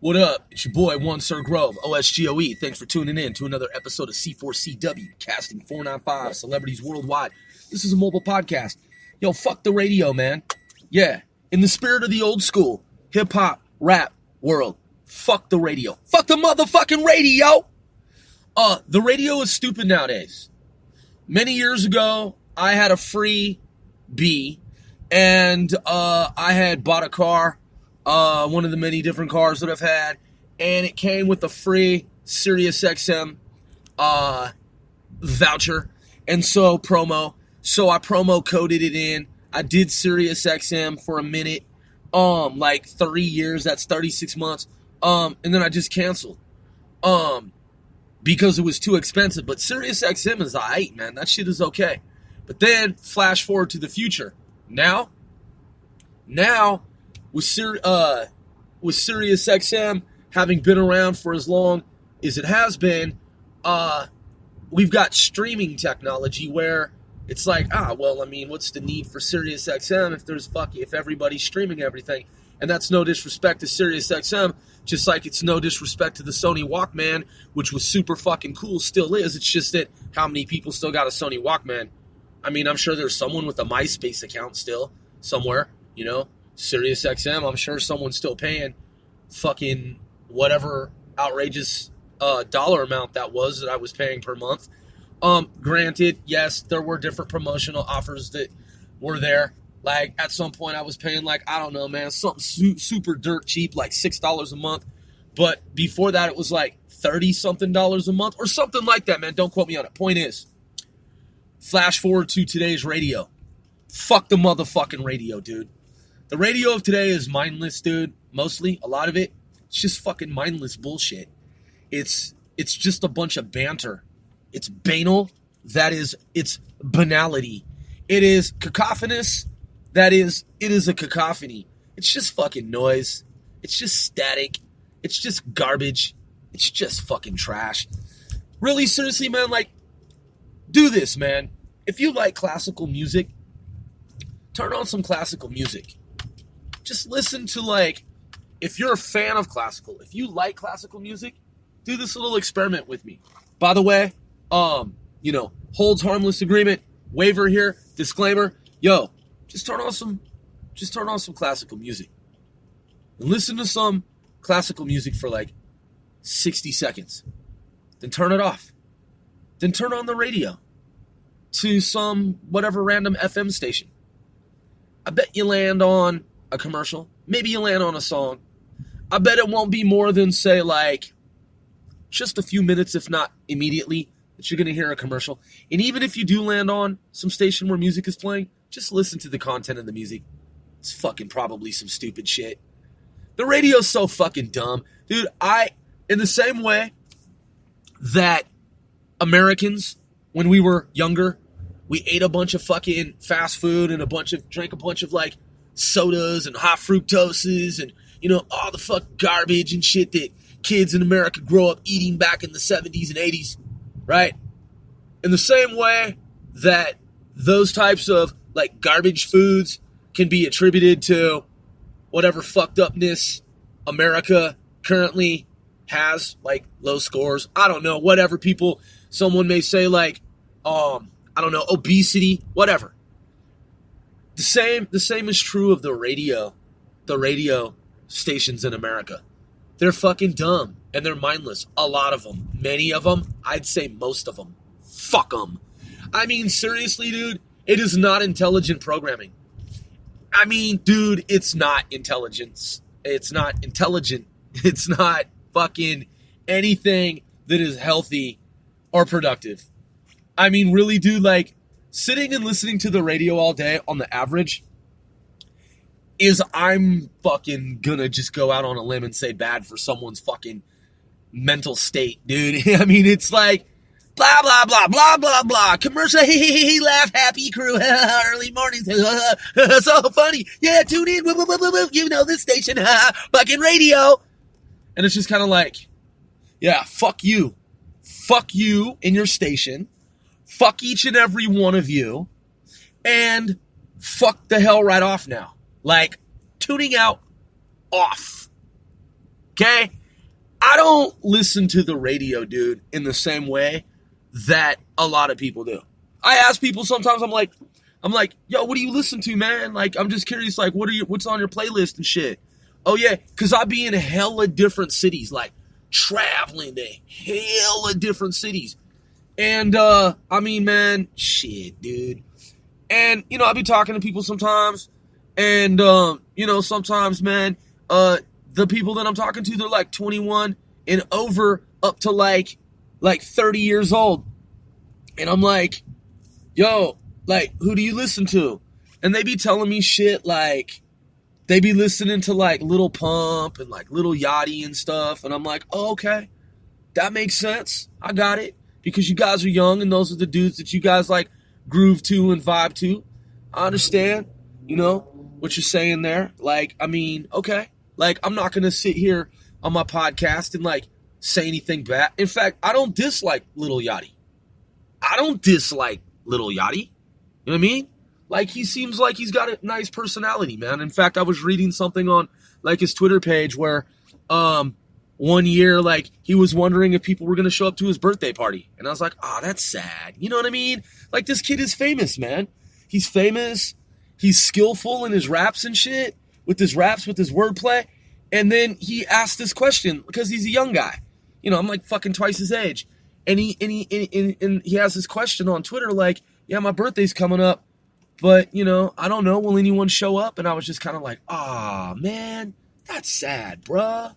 What up? It's your boy, One Sir Grove, OSGOE. Thanks for tuning in to another episode of C4CW, casting 495 celebrities worldwide. This is a mobile podcast. Yo, fuck the radio, man. Yeah, in the spirit of the old school, hip-hop, rap world, fuck the radio. Fuck the motherfucking radio! The radio is stupid nowadays. Many years ago, I had a free B, and I had bought a car, one of the many different cars that I've had, and it came with a free SiriusXM voucher, and so I promo coded it in. I did SiriusXM for a minute, like 3 years, that's 36 months, and then I just canceled, because it was too expensive. But SiriusXM is aight, man, that shit is okay. But then, flash forward to the future. Now, with SiriusXM having been around for as long as it has been, we've got streaming technology where it's like, what's the need for SiriusXM if everybody's streaming everything? And that's no disrespect to SiriusXM, just like it's no disrespect to the Sony Walkman, which was super fucking cool, still is. It's just that how many people still got a Sony Walkman? I mean, I'm sure there's someone with a MySpace account still somewhere, you know? SiriusXM, I'm sure someone's still paying fucking whatever outrageous dollar amount that I was paying per month. Granted, yes, there were different promotional offers that were there. Like, at some point I was paying, like, I don't know, man, something super dirt cheap, like $6 a month. But before that, it was like $30-something a month or something like that, man. Don't quote me on it. Point is, flash forward to today's radio. Fuck the motherfucking radio, dude. The radio of today is mindless, dude. Mostly, a lot of it, it's just fucking mindless bullshit. It's just a bunch of banter. It's banal. That is, it's banality. It is cacophonous. That is, it is a cacophony. It's just fucking noise. It's just static. It's just garbage. It's just fucking trash. Really, seriously, man, like, do this, man. If you like classical music, turn on some classical music. Just listen to, like, if you're a fan of classical, if you like classical music, do this little experiment with me. By the way, holds harmless agreement, waiver here, disclaimer. Yo, just turn on some classical music. And listen to some classical music for like 60 seconds. Then turn it off. Then turn on the radio to some whatever random FM station. I bet you land on a commercial. Maybe you land on a song. I bet it won't be more than, say, like, just a few minutes, if not immediately, that you're going to hear a commercial. And even if you do land on some station where music is playing, just listen to the content of the music. It's fucking probably some stupid shit. The radio's so fucking dumb. Dude, in the same way that Americans, when we were younger, we ate a bunch of fucking fast food and drank a bunch of, like, sodas and hot fructoses and, all the fuck garbage and shit that kids in America grow up eating back in the 70s and 80s, right? In the same way that those types of, like, garbage foods can be attributed to whatever fucked upness America currently has, like low scores, I don't know, whatever someone may say, like, obesity, whatever. The same is true of the radio stations in America. They're fucking dumb and they're mindless. A lot of them. Many of them. I'd say most of them. Fuck them. I mean, seriously, dude, it is not intelligent programming. I mean, dude, it's not intelligence. It's not intelligent. It's not fucking anything that is healthy or productive. I mean, really, dude, like, sitting and listening to the radio all day on the average I'm fucking gonna just go out on a limb and say bad for someone's fucking mental state, dude. I mean, it's like, blah, blah, blah, blah, blah, blah, commercial, laugh, happy crew, early mornings, so funny, yeah, tune in, this station, fucking radio. And it's just kind of like, yeah, fuck you and your station, fuck each and every one of you, and fuck the hell right off now. Like, tuning out, off. Okay? I don't listen to the radio, dude, in the same way that a lot of people do. I ask people sometimes, I'm like, yo, what do you listen to, man? Like, I'm just curious, like, what's on your playlist and shit? Oh, yeah, because I be in hella different cities, like, traveling to hella different cities. And, I mean, man, shit, dude. And, you know, I be talking to people sometimes, and, you know, sometimes, man, the people that I'm talking to, they're like 21 and over up to like 30 years old. And I'm like, yo, like, who do you listen to? And they be telling me shit like, they be listening to like Lil Pump and like Lil Yachty and stuff. And I'm like, oh, okay, that makes sense. I got it. Because you guys are young and those are the dudes that you guys like groove to and vibe to. I understand, you know, what you're saying there. Like, I mean, okay. Like, I'm not going to sit here on my podcast and, like, say anything bad. In fact, I don't dislike Lil Yachty. I don't dislike Lil Yachty. You know what I mean? Like, he seems like he's got a nice personality, man. In fact, I was reading something on, like, his Twitter page where one year, like, he was wondering if people were going to show up to his birthday party. And I was like, oh, that's sad. You know what I mean? Like, this kid is famous, man. He's famous. He's skillful in his raps and shit. With his raps, with his wordplay, and then he asked this question because he's a young guy. You know, I'm like fucking twice his age, and he has this question on Twitter like, yeah, my birthday's coming up, but you know, I don't know, will anyone show up? And I was just kind of like, man, that's sad, bruh.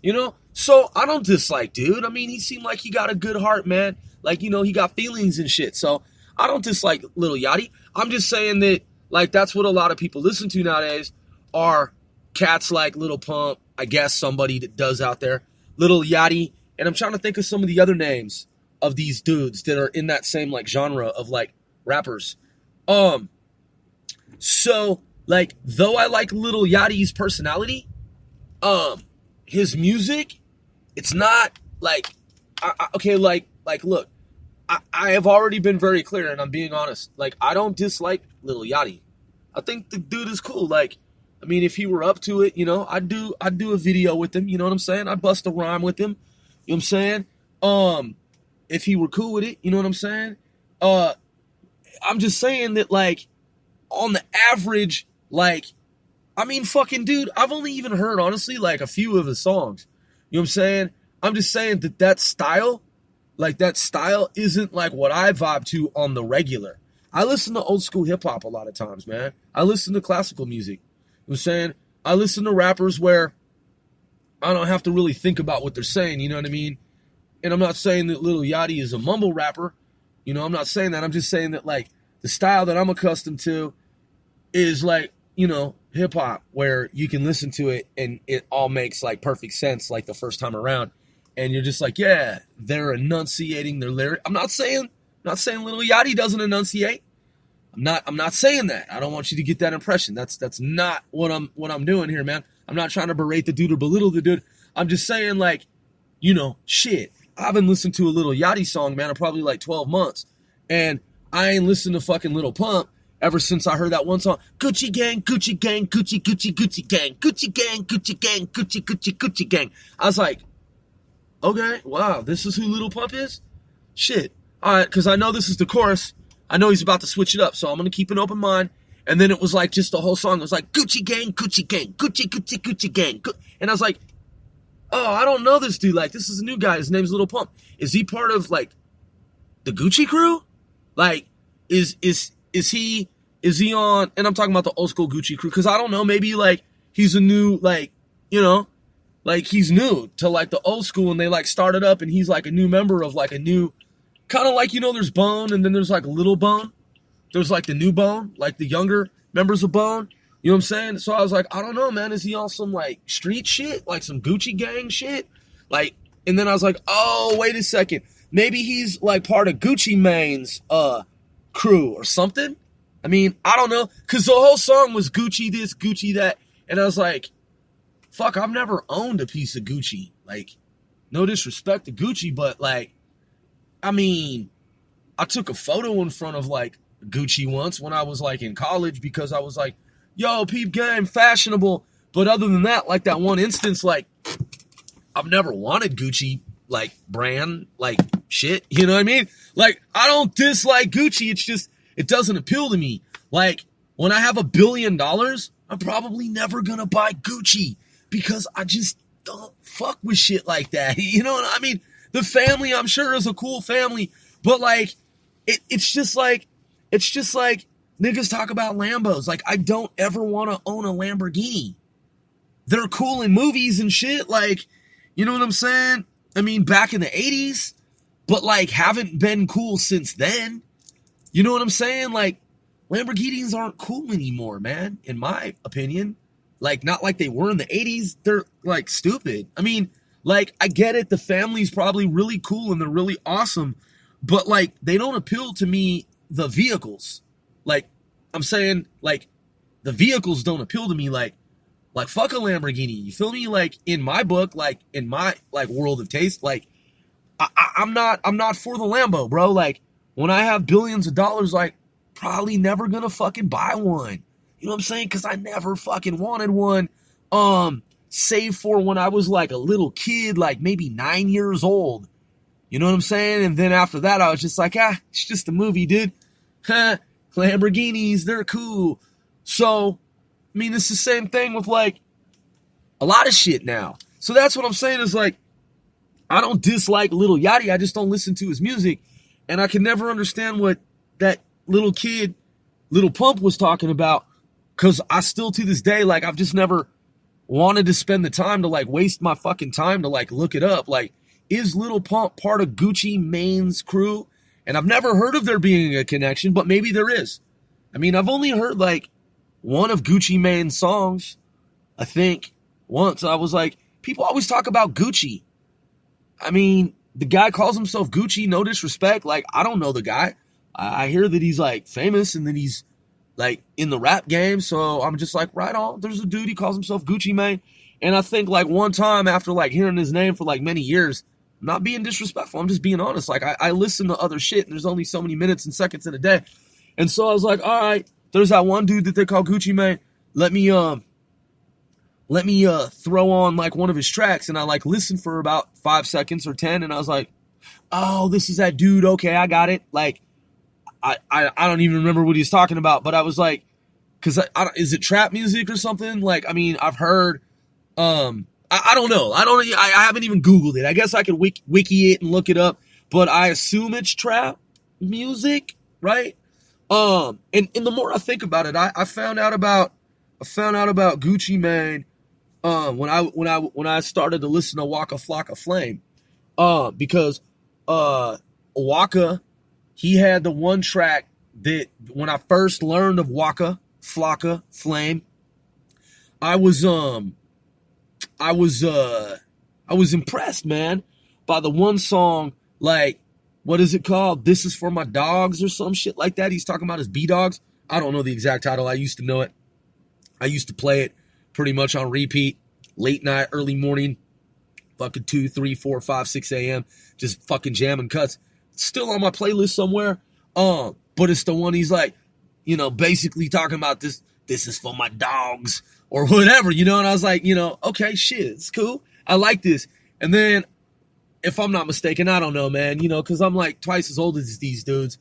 You know, so I don't dislike dude. I mean, he seemed like he got a good heart, man. Like, you know, he got feelings and shit. So I don't dislike Lil Yachty. I'm just saying that like that's what a lot of people listen to nowadays. Are cats like Lil Pump, I guess somebody that does out there, Lil Yachty, and I'm trying to think of some of the other names of these dudes that are in that same like genre of like rappers. So like though I like Lil Yachty's personality, his music, it's not like okay, like look, I have already been very clear and I'm being honest. Like I don't dislike Lil Yachty. I think the dude is cool. Like I mean, if he were up to it, you know, I'd do a video with him, you know what I'm saying? I'd bust a rhyme with him, you know what I'm saying? If he were cool with it, you know what I'm saying? I'm just saying that, like, on the average, like, I mean, fucking dude, I've only even heard, honestly, like, a few of his songs, you know what I'm saying? I'm just saying that style isn't, like, what I vibe to on the regular. I listen to old school hip-hop a lot of times, man. I listen to classical music. You know what I'm saying? I listen to rappers where I don't have to really think about what they're saying, you know what I mean? And I'm not saying that Lil Yachty is a mumble rapper. You know, I'm not saying that. I'm just saying that, like, the style that I'm accustomed to is, like, you know, hip-hop, where you can listen to it and it all makes, like, perfect sense, like, the first time around. And you're just like, yeah, they're enunciating their lyric. I'm not saying Lil Yachty doesn't enunciate. I'm not saying that. I don't want you to get that impression. That's not what I'm doing here, man. I'm not trying to berate the dude or belittle the dude. I'm just saying, like, you know, shit. I've been listening to a Lil Yachty song, man, in probably like 12 months. And I ain't listened to fucking Lil Pump ever since I heard that one song. Gucci gang, Gucci gang, Gucci, Gucci, Gucci gang, Gucci gang, Gucci gang, Gucci, Gucci, Gucci gang. I was like, okay, wow, this is who Lil Pump is? Shit. All right, because I know this is the chorus. I know he's about to switch it up, so I'm going to keep an open mind. And then it was like just the whole song. It was like, Gucci gang, Gucci gang, Gucci, Gucci, Gucci gang. And I was like, oh, I don't know this dude. Like, this is a new guy. His name's Lil Pump. Is he part of, like, the Gucci crew? Like, is he on, and I'm talking about the old school Gucci crew, because I don't know, maybe, like, he's a new, like, you know, like, he's new to, like, the old school, and they, like, started up, and he's, like, a new member of, like, a new, kind of like, you know, there's Bone, and then there's, like, Little Bone. There's, like, the new Bone, like, the younger members of Bone. You know what I'm saying? So I was like, I don't know, man. Is he on some, like, street shit? Like, some Gucci gang shit? Like, and then I was like, oh, wait a second. Maybe he's, like, part of Gucci Mane's crew or something? I mean, I don't know. Because the whole song was Gucci this, Gucci that. And I was like, fuck, I've never owned a piece of Gucci. Like, no disrespect to Gucci, but, like, I mean, I took a photo in front of, like, Gucci once when I was, like, in college because I was like, yo, peep game, fashionable. But other than that, like, that one instance, like, I've never wanted Gucci, like, brand, like, shit. You know what I mean? Like, I don't dislike Gucci. It's just, it doesn't appeal to me. Like, when I have $1 billion, I'm probably never gonna buy Gucci because I just don't fuck with shit like that. You know what I mean? The family, I'm sure, is a cool family, but like, it's just like niggas talk about Lambos. Like, I don't ever want to own a Lamborghini. They're cool in movies and shit. Like, you know what I'm saying? I mean, back in the 80s, but like, haven't been cool since then. You know what I'm saying? Like, Lamborghinis aren't cool anymore, man, in my opinion. Like, not like they were in the 80s. They're, like, stupid. I mean, like, I get it. The family's probably really cool and they're really awesome. But, like, they don't appeal to me, the vehicles. Like, I'm saying, like, the vehicles don't appeal to me. Like, fuck a Lamborghini. You feel me? Like, in my book, like, in my, like, world of taste, like, I'm not for the Lambo, bro. Like, when I have billions of dollars, like, probably never gonna fucking buy one. You know what I'm saying? Because I never fucking wanted one. Save for when I was like a little kid, like maybe 9 years old. You know what I'm saying? And then after that, I was just like, it's just a movie, dude. Lamborghinis, they're cool. So, I mean, it's the same thing with like a lot of shit now. So that's what I'm saying is like, I don't dislike Lil Yachty. I just don't listen to his music. And I can never understand what that little kid, Lil Pump, was talking about. Because I still, to this day, like, I've just never wanted to spend the time to, like, waste my fucking time to, like, look it up. Like, is Lil Pump part of Gucci Mane's crew? And I've never heard of there being a connection, but maybe there is. I mean, I've only heard, like, one of Gucci Mane's songs, I think, once. I was like, people always talk about Gucci. I mean, the guy calls himself Gucci, no disrespect. Like, I don't know the guy. I hear that he's, like, famous and that he's, like, in the rap game. So I'm just like, right on. There's a dude, he calls himself Gucci Mane. And I think, like, one time after, like, hearing his name for, like, many years, I'm not being disrespectful, I'm just being honest. Like, I listen to other shit, and there's only so many minutes and seconds in a day. And so I was like, all right, there's that one dude that they call Gucci Mane. Let me throw on, like, one of his tracks. And I, like, listened for about 5 seconds or 10. And I was like, oh, this is that dude. Okay, I got it. Like, I don't even remember what he's talking about, but I was like, because is it trap music or something? Like, I mean, I've heard, I don't know. I haven't even Googled it. I guess I could wiki it and look it up, but I assume it's trap music, right? And the more I think about it, I found out about Gucci Mane, when I started to listen to Waka Flocka Flame, because, Waka, he had the one track that when I first learned of Waka Flocka Flame, I was impressed, man, by the one song, like, what is it called? This Is For My Dogs or some shit like that. He's talking about his B-Dogs. I don't know the exact title. I used to know it. I used to play it pretty much on repeat, late night, early morning, fucking 2, 3, 4, 5, 6 a.m., just fucking jamming cuts. Still on my playlist somewhere. But it's the one he's like, you know, basically talking about this is for my dogs or whatever, you know? And I was like, you know, okay, shit, it's cool. I like this. And then, if I'm not mistaken, I don't know, man, you know, because I'm like twice as old as these dudes.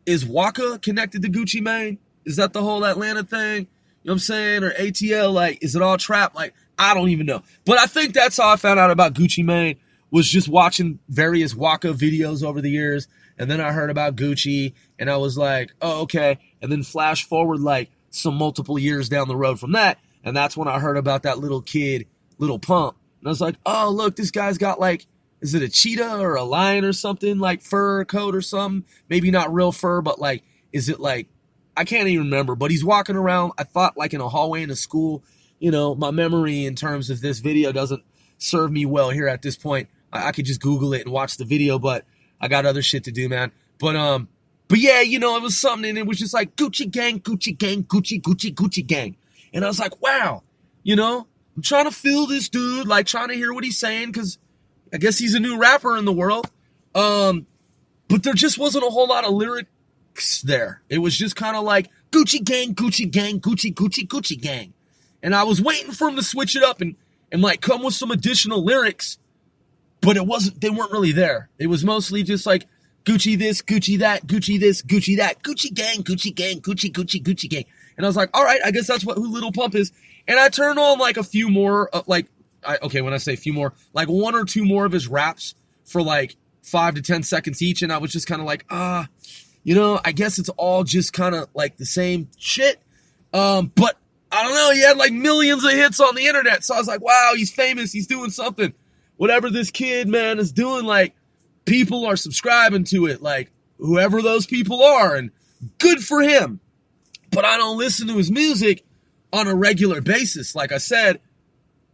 Is Waka connected to Gucci Mane? Is that the whole Atlanta thing? You know what I'm saying? Or ATL, like, is it all trap? Like, I don't even know. But I think that's how I found out about Gucci Mane, was just watching various Waka videos over the years. And then I heard about Gucci, and I was like, oh, okay. And then flash forward, like, some multiple years down the road from that, and that's when I heard about that little kid, Lil Pump. And I was like, oh, look, this guy's got, like, is it a cheetah or a lion or something, like fur coat or something? Maybe not real fur, but, like, is it, like, I can't even remember. But he's walking around, I thought, like, in a hallway in a school. You know, my memory in terms of this video doesn't serve me well here at this point. I could just Google it and watch the video, but I got other shit to do, man. But yeah, you know, it was something, and it was just like, Gucci gang, Gucci gang, Gucci, Gucci, Gucci gang. And I was like, wow, you know, I'm trying to feel this dude, like, trying to hear what he's saying, because I guess he's a new rapper in the world. But there just wasn't a whole lot of lyrics there. It was just kind of like, Gucci gang, Gucci gang, Gucci, Gucci, Gucci gang. And I was waiting for him to switch it up and and like come with some additional lyrics, but they weren't really there. It was mostly just like Gucci this, Gucci that, Gucci this, Gucci that, Gucci gang, Gucci gang, Gucci, Gucci, Gucci gang. And I was like, all right, I guess that's who Little Pump is. And I turned on like a few more, when I say a few more, like one or two more of his raps for like 5 to 10 seconds each. And I was just kind of like, I guess it's all just kind of like the same shit. But I don't know, he had like millions of hits on the internet. So I was like, wow, he's famous. He's doing something. Whatever this kid, man, is doing, like, people are subscribing to it, like, whoever those people are, and good for him. But I don't listen to his music on a regular basis. Like I said,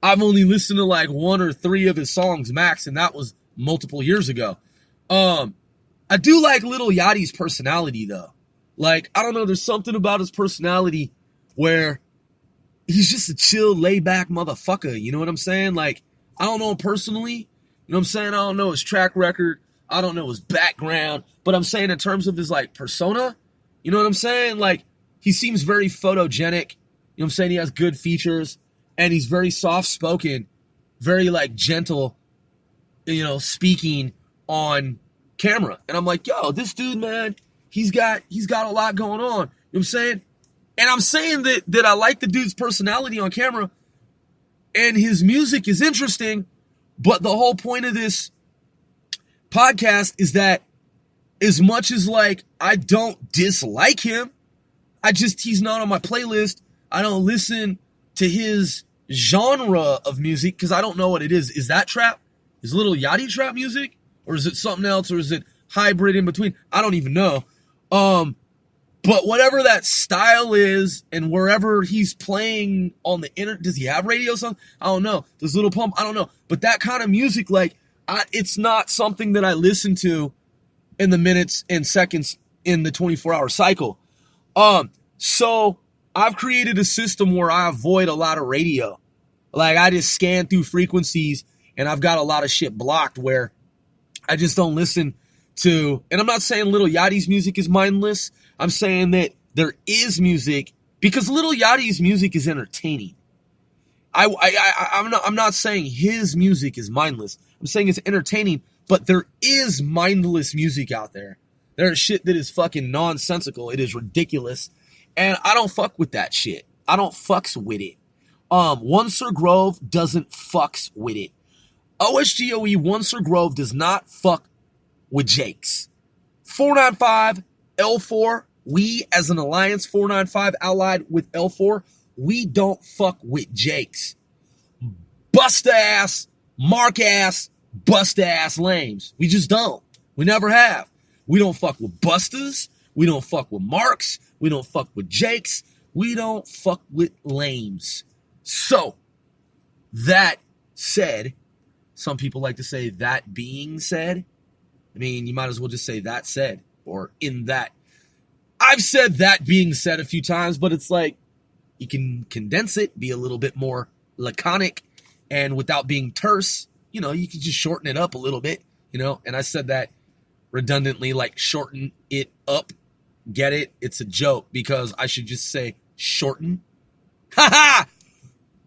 I've only listened to like 1 or 3 of his songs max, and that was multiple years ago. I do like Lil Yachty's personality, though. Like, I don't know, there's something about his personality where he's just a chill, laid-back motherfucker, you know what I'm saying? Like, I don't know him personally, you know what I'm saying? I don't know his track record, I don't know his background, but I'm saying in terms of his, like, persona, you know what I'm saying? Like, he seems very photogenic, you know what I'm saying? He has good features, and he's very soft-spoken, very, like, gentle, you know, speaking on camera. And I'm like, yo, this dude, man, he's got a lot going on, you know what I'm saying? And I'm saying that I like the dude's personality on camera, and his music is interesting, but the whole point of this podcast is that as much as, like, I don't dislike him, he's not on my playlist. I don't listen to his genre of music because I don't know what it is. Is that trap? Is Lil Yachty trap music? Or is it something else? Or is it hybrid in between? I don't even know. But whatever that style is, and wherever he's playing on the internet, does he have radio songs? I don't know. Does Little Pump? I don't know. But that kind of music, like, it's not something that I listen to in the minutes and seconds in the 24-hour cycle. So I've created a system where I avoid a lot of radio. Like, I just scan through frequencies, and I've got a lot of shit blocked where I just don't listen to, and I'm not saying Lil Yachty's music is mindless. I'm saying that there is music, because Lil Yachty's music is entertaining. I'm not saying his music is mindless. I'm saying it's entertaining, but there is mindless music out there. There's shit that is fucking nonsensical. It is ridiculous, and I don't fuck with that shit. I don't fucks with it. One Sir Grove doesn't fucks with it. OSGOE One Sir Grove does not fuck with Jakes. 495 L4, we as an alliance, 495 allied with L4, we don't fuck with Jakes. Bust ass, mark ass, bust ass lames. We just don't. We never have. We don't fuck with busters. We don't fuck with marks. We don't fuck with Jakes. We don't fuck with lames. So, that said, some people like to say that being said. I mean, you might as well just say that said, or in that. I've said that being said a few times, but it's like, you can condense it, be a little bit more laconic, and without being terse, you know, you can just shorten it up a little bit, you know, and I said that redundantly, like shorten it up. Get it? It's a joke, because I should just say shorten. Ha ha!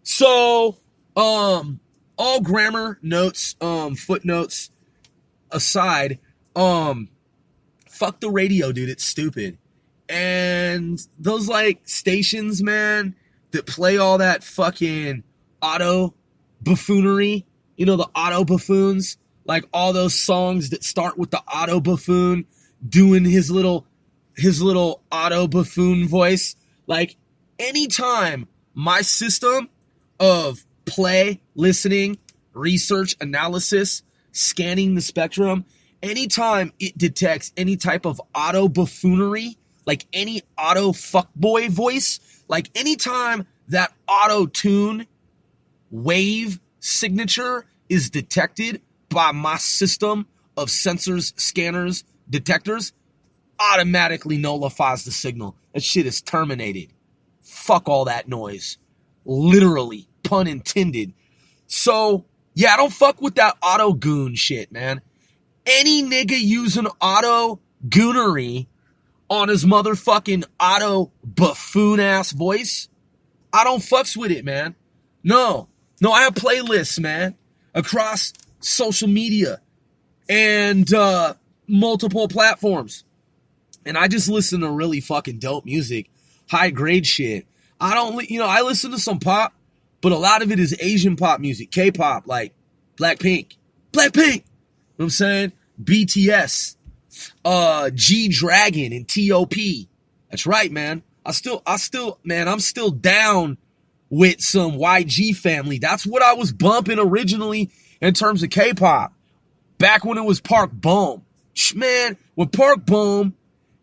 So, all grammar notes, footnotes aside, fuck the radio, dude. It's stupid. And those, like, stations, man, that play all that fucking auto buffoonery, you know, the auto buffoons, like all those songs that start with the auto buffoon doing his little auto buffoon voice. Like, anytime my system of play, listening, research, analysis, scanning the spectrum, anytime it detects any type of auto buffoonery, like any auto fuckboy voice, like anytime that auto tune wave signature is detected by my system of sensors, scanners, detectors, automatically nullifies the signal. That shit is terminated. Fuck all that noise. Literally, pun intended. So, yeah, I don't fuck with that auto goon shit, man. Any nigga using auto goonery on his motherfucking auto buffoon ass voice, I don't fucks with it, man. No, No, I have playlists, man, across social media and multiple platforms. And I just listen to really fucking dope music, high grade shit. I don't, I listen to some pop, but a lot of it is Asian pop music, K-pop, like Blackpink. You know what I'm saying? BTS, G-Dragon, and T.O.P. That's right, man. I'm still down with some YG family. That's what I was bumping originally in terms of K-pop. Back when it was Park Boom. Man, when Park Boom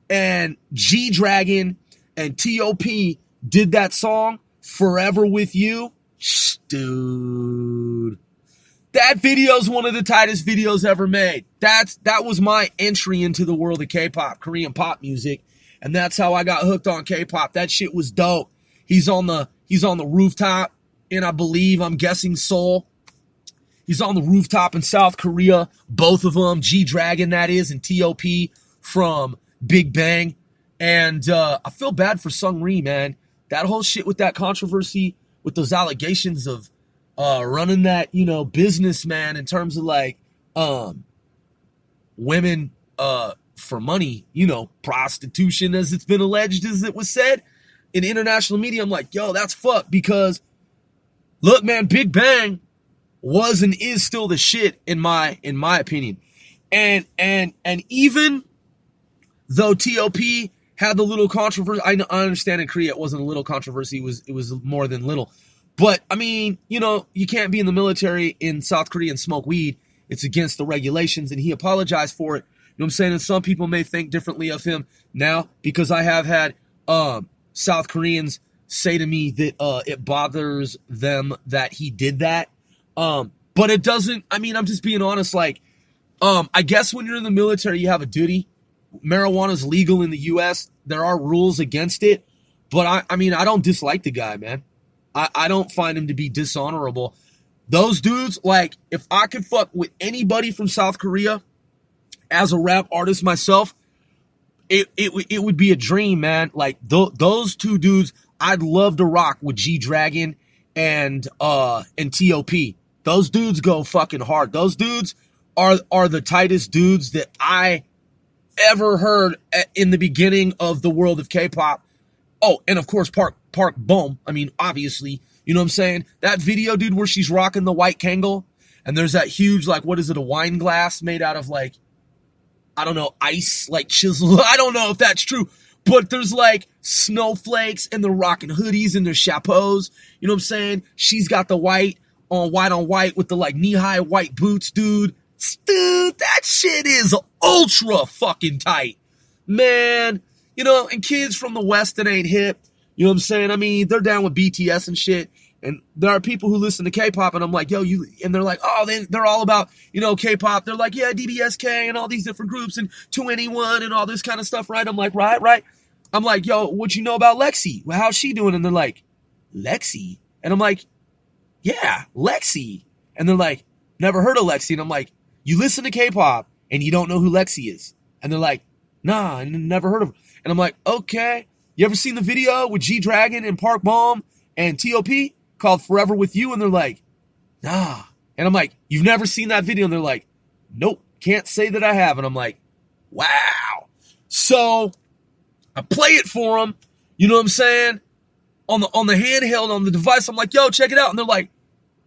and G-Dragon and T.O.P. did that song, Forever With You, dude, that video's one of the tightest videos ever made. That was my entry into the world of K-pop, Korean pop music, and that's how I got hooked on K-pop. That shit was dope. He's on the rooftop in, I'm guessing Seoul. He's on the rooftop in South Korea. Both of them, G-Dragon that is, and T.O.P. from Big Bang. And I feel bad for Sungri, man. That whole shit with that controversy, with those allegations of running that, business, man, in terms of like women for money, prostitution, as it's been alleged, as it was said in international media. I'm like, yo, that's fucked, because look, man, Big Bang was and is still the shit in my opinion. And even though T.O.P. had the little controversy, I understand in Korea it wasn't a little controversy, it was more than little. But, I mean, you can't be in the military in South Korea and smoke weed. It's against the regulations, and he apologized for it. You know what I'm saying? And some people may think differently of him now, because I have had South Koreans say to me that it bothers them that he did that. But it doesn't, I'm just being honest, like, I guess when you're in the military, you have a duty. Marijuana is legal in the U.S. There are rules against it. But, I don't dislike the guy, man. I don't find him to be dishonorable. Those dudes, like, if I could fuck with anybody from South Korea as a rap artist myself, it would be a dream, man. Like, those two dudes, I'd love to rock with G-Dragon and T.O.P. Those dudes go fucking hard. Those dudes are the tightest dudes that I ever heard in the beginning of the world of K-pop. Oh, and of course, Park Boom. Obviously, you know what I'm saying? That video, dude, where she's rocking the white Kangol, and there's that huge, like, what is it, a wine glass made out of, like, I don't know, ice, like chisel. I don't know if that's true, but there's, like, snowflakes, and they're rocking hoodies and their chapeaus. You know what I'm saying? She's got the white on white with the, like, knee-high white boots, dude. Dude, that shit is ultra fucking tight. Man, and kids from the West that ain't hip, you know what I'm saying? They're down with BTS and shit. And there are people who listen to K-pop, and I'm like, yo, and they're like, oh, they're all about, K-pop. They're like, yeah, DBSK and all these different groups and 2NE1 and all this kind of stuff, right? I'm like, right. I'm like, yo, what you know about Lexi? Well, how's she doing? And they're like, Lexi? And I'm like, yeah, Lexi. And they're like, never heard of Lexi. And I'm like, you listen to K-pop and you don't know who Lexi is? And they're like, nah, I never heard of her. And I'm like, okay. You ever seen the video with G-Dragon and Park Boom and T.O.P. called Forever With You? And they're like, nah. And I'm like, you've never seen that video? And they're like, nope, can't say that I have. And I'm like, wow. So I play it for them, you know what I'm saying? On the handheld, on the device. I'm like, yo, check it out. And they're like,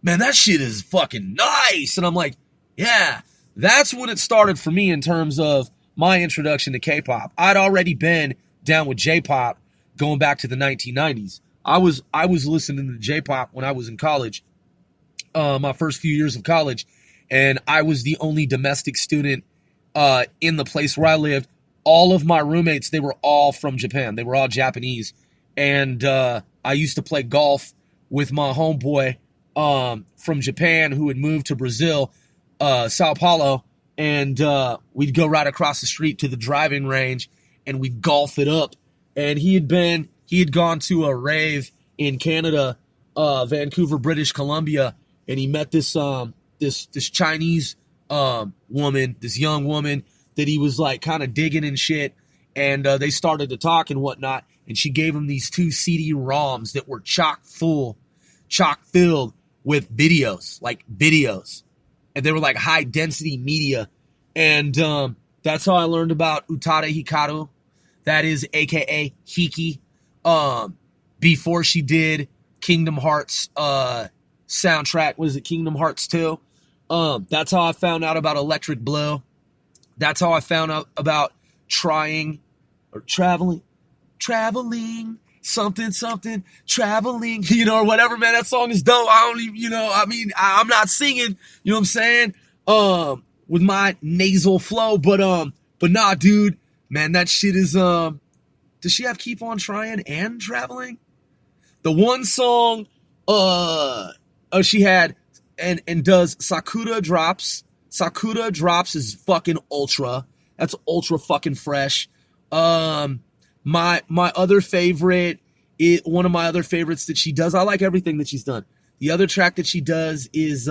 man, that shit is fucking nice. And I'm like, yeah, that's when it started for me in terms of my introduction to K-pop. I'd already been down with J-pop going back to the 1990s. I was listening to J-pop when I was in college, my first few years of college, and I was the only domestic student in the place where I lived. All of my roommates, they were all from Japan. They were all Japanese. And I used to play golf with my homeboy from Japan who had moved to Brazil, Sao Paulo, and we'd go right across the street to the driving range and we'd golf it up. And he had gone to a rave in Canada, Vancouver, British Columbia, and he met this Chinese woman, this young woman that he was like kind of digging and shit. And they started to talk and whatnot. And she gave him these 2 CD-ROMs that were chock filled with videos, and they were like high density media, and that's how I learned about Utada Hikaru, that is AKA Hiki, before she did Kingdom Hearts soundtrack. Was it Kingdom Hearts 2? That's how I found out about Electric Blue. That's how I found out about traveling, something, traveling, or whatever, man. That song is dope. I don't even, I'm not singing, you know what I'm saying? With my nasal flow, but nah, dude, man, that shit is, does she have Keep On Trying and Traveling? The one song, she had, and does Sakura Drops. Sakura Drops is fucking ultra. That's ultra fucking fresh. My other favorite, one of my other favorites that she does, I like everything that she's done. The other track that she does is,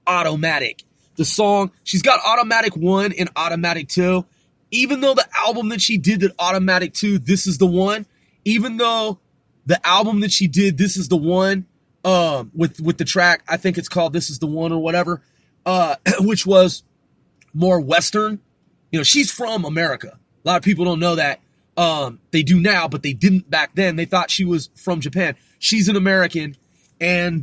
Automatic. The song, she's got Automatic 1 and Automatic 2. Even though the album that she did, that Automatic 2, This Is the One, even though the album that she did, This Is the One, with the track, I think it's called This Is the One or whatever, which was more Western. She's from America. A lot of people don't know that. They do now, but they didn't back then. They thought she was from Japan. She's an American, and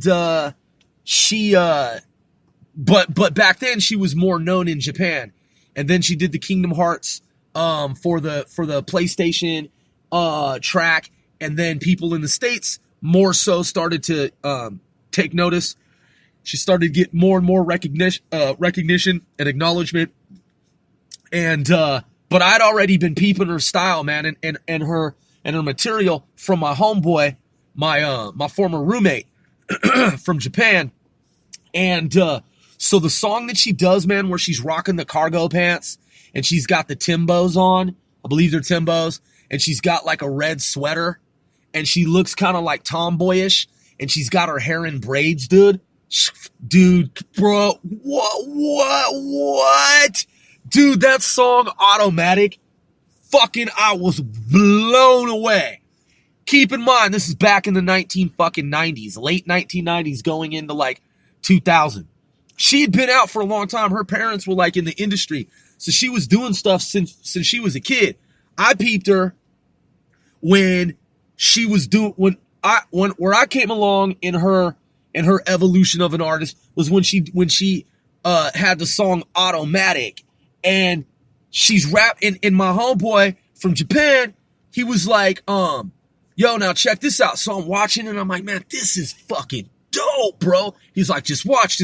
but back then she was more known in Japan. And then she did the Kingdom Hearts for the PlayStation track, and then people in the States more so started to take notice. She started to get more and more recognition and acknowledgement. And but I'd already been peeping her style, man, and her material from my homeboy, my former roommate from Japan. And so the song that she does, man, where she's rocking the cargo pants and she's got the Timbos on, I believe they're Timbos, and she's got like a red sweater and she looks kind of like tomboyish and she's got her hair in braids, dude, bro, what? Dude, that song, Automatic, fucking, I was blown away. Keep in mind, this is back in the 90s, late 1990s, going into like 2000. She had been out for a long time. Her parents were like in the industry, so she was doing stuff since she was a kid. I peeped her when she was where I came along in her evolution of an artist was when she had the song Automatic. And she's rapping, and my homeboy from Japan, he was like, yo, now check this out. So I'm watching, and I'm like, man, this is fucking dope, bro. He's like, just watch.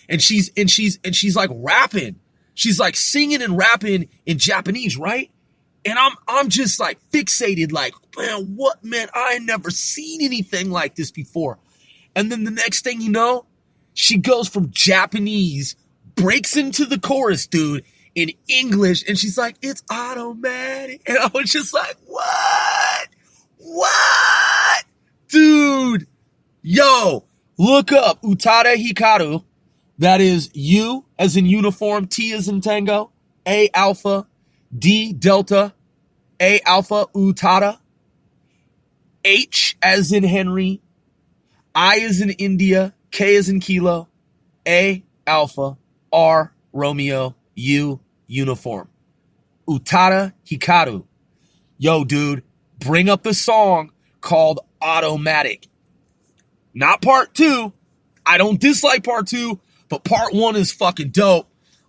And she's like rapping. She's like singing and rapping in Japanese, right? And I'm just like fixated, like, man, I ain't never seen anything like this before. And then the next thing you know, she goes from Japanese, breaks into the chorus, dude, in English, and she's like, it's automatic. And I was just like, what? Dude, yo, look up Utada Hikaru. That is U as in uniform, T as in tango, A alpha, D delta, A alpha, Utada, H as in Henry, I as in India, K as in kilo, A alpha, R Romeo, U uniform. Utada Hikaru. Yo, dude, bring up the song called Automatic. Not part 2. I don't dislike part 2, but part 1 is fucking dope.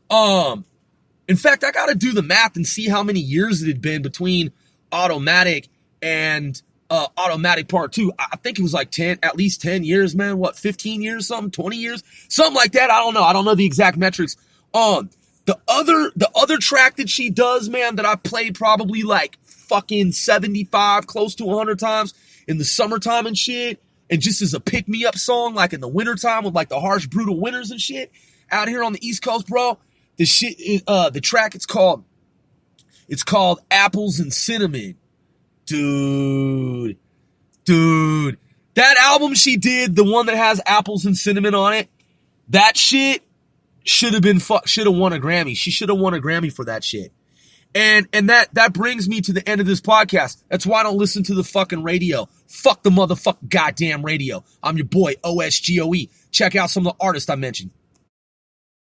In fact, I gotta do the math and see how many years it had been between Automatic and Automatic part 2. I think it was like at least 10 years, man. What, 15 years, something, 20 years? Something like that. I don't know. I don't know the exact metrics. The other track that she does, man, that I played probably like fucking 75, close to 100 times in the summertime and shit, and just as a pick-me-up song, like in the wintertime with like the harsh, brutal winters and shit, out here on the East Coast, bro, the shit is, the track, it's called Apples and Cinnamon. Dude, that album she did, the one that has apples and cinnamon on it, that shit should have won a Grammy. She should have won a Grammy for that shit. And that brings me to the end of this podcast. That's why I don't listen to the fucking radio. Fuck the motherfucking goddamn radio. I'm your boy, OSGOE. Check out some of the artists I mentioned.